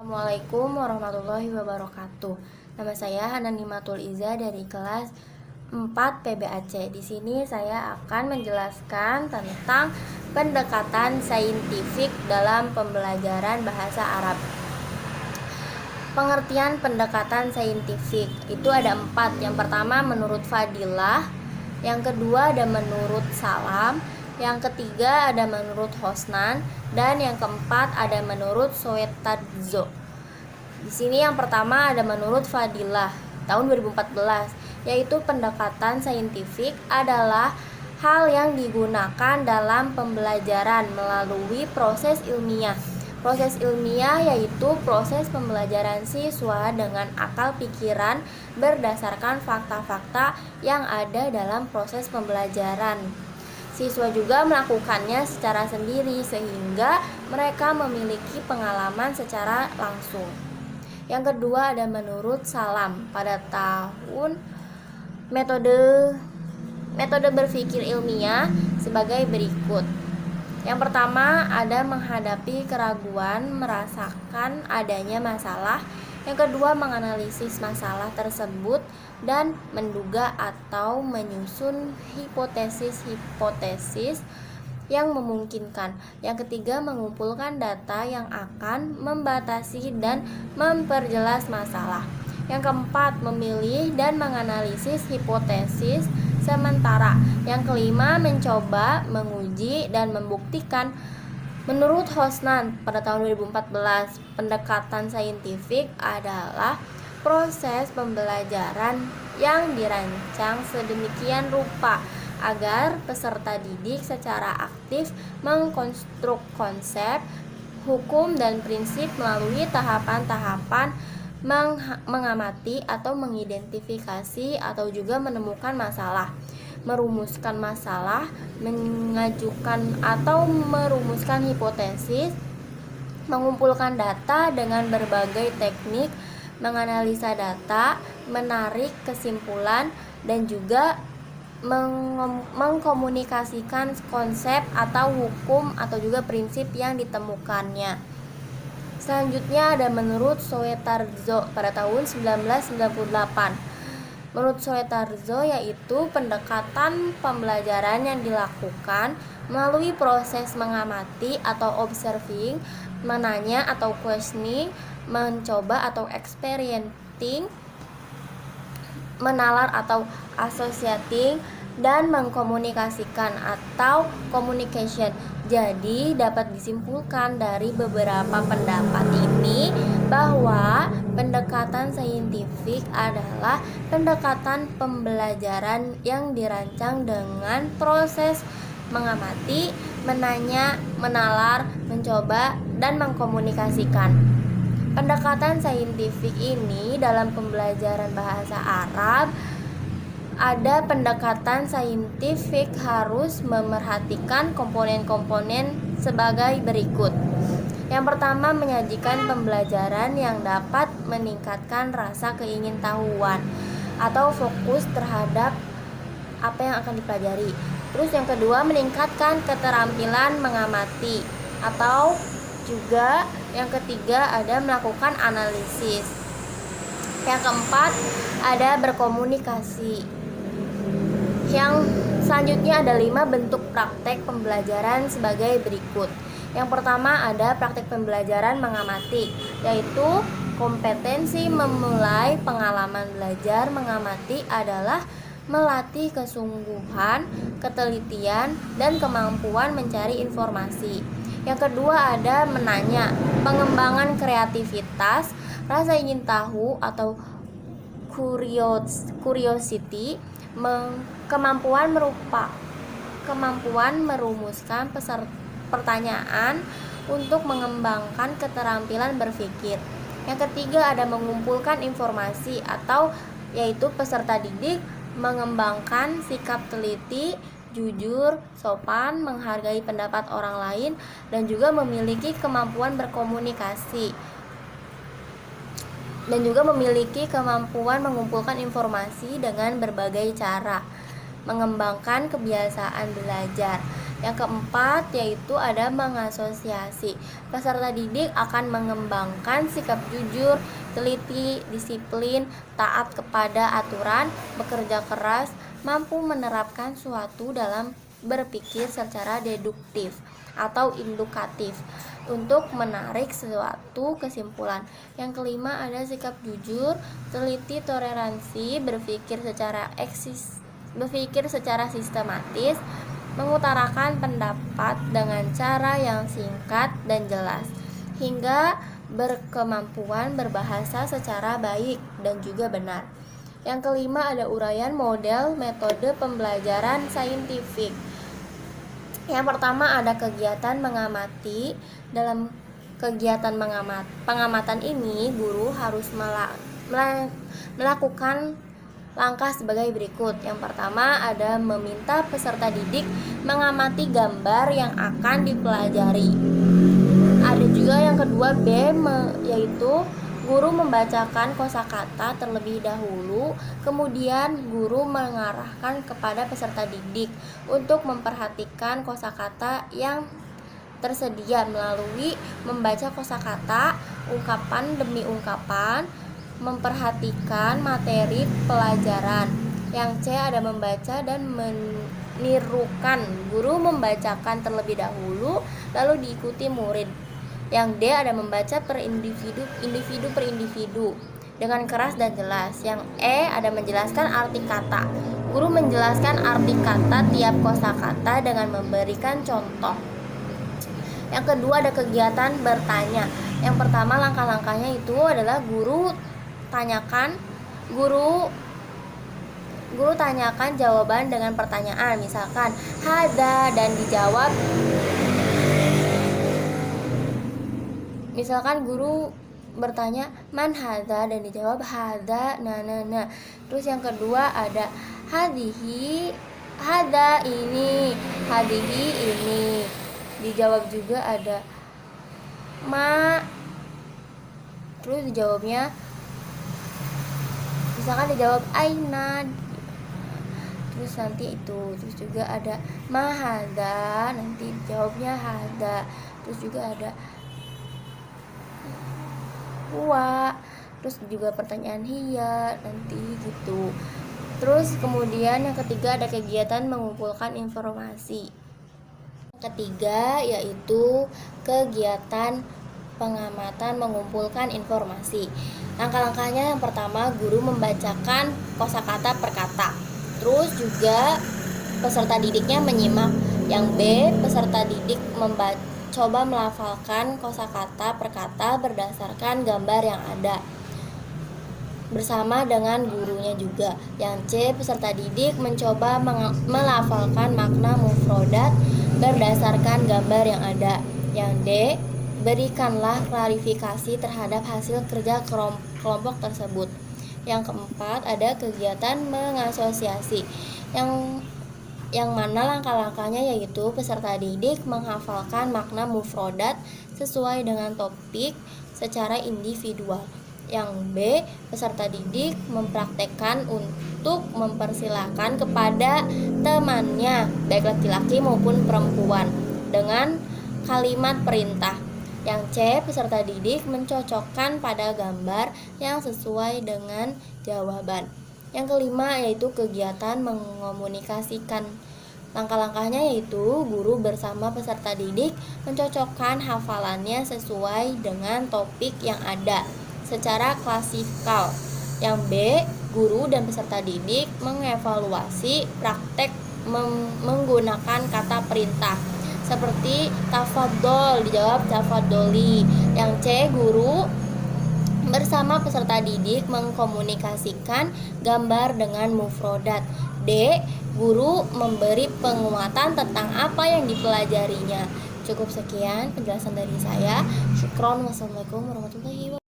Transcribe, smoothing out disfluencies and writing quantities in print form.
Assalamualaikum warahmatullahi wabarakatuh. Nama saya Hananimatul Iza dari kelas 4 PBAC. Di sini saya akan menjelaskan tentang pendekatan saintifik dalam pembelajaran bahasa Arab. Pengertian pendekatan saintifik itu ada 4. Yang pertama menurut Fadilah, yang kedua ada menurut Salam, yang ketiga ada menurut Hosnan, dan yang keempat ada menurut Soetadzo. Di sini yang pertama ada menurut Fadilah tahun 2014, yaitu pendekatan saintifik adalah hal yang digunakan dalam pembelajaran melalui proses ilmiah. Proses ilmiah yaitu proses pembelajaran siswa dengan akal pikiran berdasarkan fakta-fakta yang ada dalam proses pembelajaran. Siswa juga melakukannya secara sendiri sehingga mereka memiliki pengalaman secara langsung. Yang kedua ada menurut Salam pada tahun metode berpikir ilmiah sebagai berikut. Yang pertama ada menghadapi keraguan, merasakan adanya masalah. Yang kedua menganalisis masalah tersebut dan menduga atau menyusun hipotesis-hipotesis yang memungkinkan. Yang ketiga mengumpulkan data yang akan membatasi dan memperjelas masalah. Yang keempat memilih dan menganalisis hipotesis sementara. Yang kelima mencoba, menguji, dan membuktikan. Menurut Hosnan pada tahun 2014, pendekatan saintifik adalah proses pembelajaran yang dirancang sedemikian rupa agar peserta didik secara aktif mengkonstruk konsep, hukum, dan prinsip melalui tahapan-tahapan mengamati atau mengidentifikasi atau juga menemukan masalah, merumuskan masalah, mengajukan atau merumuskan hipotesis, mengumpulkan data dengan berbagai teknik, menganalisa data, menarik kesimpulan, dan juga mengkomunikasikan konsep atau hukum atau juga prinsip yang ditemukannya. Selanjutnya ada menurut Soetadzo pada tahun 1998. Menurut Soetadzo yaitu pendekatan pembelajaran yang dilakukan melalui proses mengamati atau observing, menanya atau questioning, mencoba atau experimenting, menalar atau associating, dan mengkomunikasikan atau communication. Jadi dapat disimpulkan dari beberapa pendapat ini bahwa pendekatan saintifik adalah pendekatan pembelajaran yang dirancang dengan proses mengamati, menanya, menalar, mencoba, dan mengkomunikasikan. Pendekatan saintifik ini dalam pembelajaran bahasa Arab ada pendekatan saintifik harus memerhatikan komponen-komponen sebagai berikut. Yang pertama menyajikan pembelajaran yang dapat meningkatkan rasa keingintahuan atau fokus terhadap apa yang akan dipelajari. Terus yang kedua meningkatkan keterampilan mengamati atau juga yang ketiga ada melakukan analisis. Yang keempat ada berkomunikasi. Yang selanjutnya ada 5 bentuk praktek pembelajaran sebagai berikut. Yang pertama ada praktek pembelajaran mengamati, yaitu kompetensi memulai pengalaman belajar mengamati adalah melatih kesungguhan, ketelitian, dan kemampuan mencari informasi. Yang kedua ada menanya, pengembangan kreativitas, rasa ingin tahu atau curiosity, kemampuan merumuskan pertanyaan untuk mengembangkan keterampilan berpikir. Yang ketiga ada mengumpulkan informasi atau yaitu peserta didik mengembangkan sikap teliti, jujur, sopan, menghargai pendapat orang lain, dan juga memiliki kemampuan berkomunikasi, dan juga memiliki kemampuan mengumpulkan informasi dengan berbagai cara, mengembangkan kebiasaan belajar. Yang keempat yaitu ada mengasosiasi. Peserta didik akan mengembangkan sikap jujur, teliti, disiplin, taat kepada aturan, bekerja keras, mampu menerapkan suatu dalam berpikir secara deduktif atau indukatif untuk menarik suatu kesimpulan. Yang kelima ada sikap jujur, teliti, toleransi, berpikir secara sistematis, mengutarakan pendapat dengan cara yang singkat dan jelas, hingga berkemampuan berbahasa secara baik dan juga benar. Yang kelima ada uraian model metode pembelajaran saintifik. Yang pertama ada kegiatan mengamati. Dalam kegiatan pengamatan ini, guru harus melakukan langkah sebagai berikut. Yang pertama ada meminta peserta didik mengamati gambar yang akan dipelajari. Ada juga yang kedua B, yaitu guru membacakan kosakata terlebih dahulu, kemudian guru mengarahkan kepada peserta didik untuk memperhatikan kosakata yang tersedia melalui membaca kosakata ungkapan demi ungkapan, memperhatikan materi pelajaran. Yang C ada membaca dan menirukan. Guru membacakan terlebih dahulu lalu diikuti murid. Yang D ada membaca per individu per individu dengan keras dan jelas. Yang E ada menjelaskan arti kata. Guru menjelaskan arti kata tiap kosakata dengan memberikan contoh. Yang kedua ada kegiatan bertanya. Yang pertama langkah-langkahnya itu adalah guru tanyakan jawaban dengan pertanyaan, misalkan hada, dan dijawab. Misalkan guru bertanya man hada dan dijawab hada nah. Terus yang kedua ada hadihi, hada ini, hadihi ini. Dijawab juga ada ma. Terus dijawabnya misalkan dijawab aina. Terus nanti itu. Terus juga ada ma hada, nanti jawabnya hada. Terus juga ada huwa, terus juga pertanyaan hiya nanti gitu. Terus kemudian yang ketiga ada kegiatan mengumpulkan informasi. Yang ketiga yaitu kegiatan pengamatan mengumpulkan informasi. Langkah-langkahnya yang pertama guru membacakan kosakata per kata. Terus juga peserta didiknya menyimak. Yang B peserta didik coba melafalkan kosakata per kata berdasarkan gambar yang ada bersama dengan gurunya juga. Yang C peserta didik mencoba melafalkan makna mufrodat berdasarkan gambar yang ada. Yang D berikanlah klarifikasi terhadap hasil kerja kelompok tersebut. Yang keempat ada kegiatan mengasosiasi. Yang mana langkah-langkahnya yaitu peserta didik menghafalkan makna mufrodat sesuai dengan topik secara individual. Yang B, peserta didik mempraktekkan untuk mempersilahkan kepada temannya, baik laki-laki maupun perempuan, dengan kalimat perintah. Yang C, peserta didik mencocokkan pada gambar yang sesuai dengan jawaban. Yang kelima yaitu kegiatan mengomunikasikan. Langkah-langkahnya yaitu guru bersama peserta didik mencocokkan hafalannya sesuai dengan topik yang ada secara klasikal. Yang B, guru dan peserta didik mengevaluasi praktek menggunakan kata perintah seperti tafadhol dijawab tafadholi. Yang C, guru bersama peserta didik mengkomunikasikan gambar dengan mufrodat. D, guru memberi penguatan tentang apa yang dipelajarinya. Cukup sekian penjelasan dari saya. Syukron. Wassalamualaikum warahmatullahi wabarakatuh.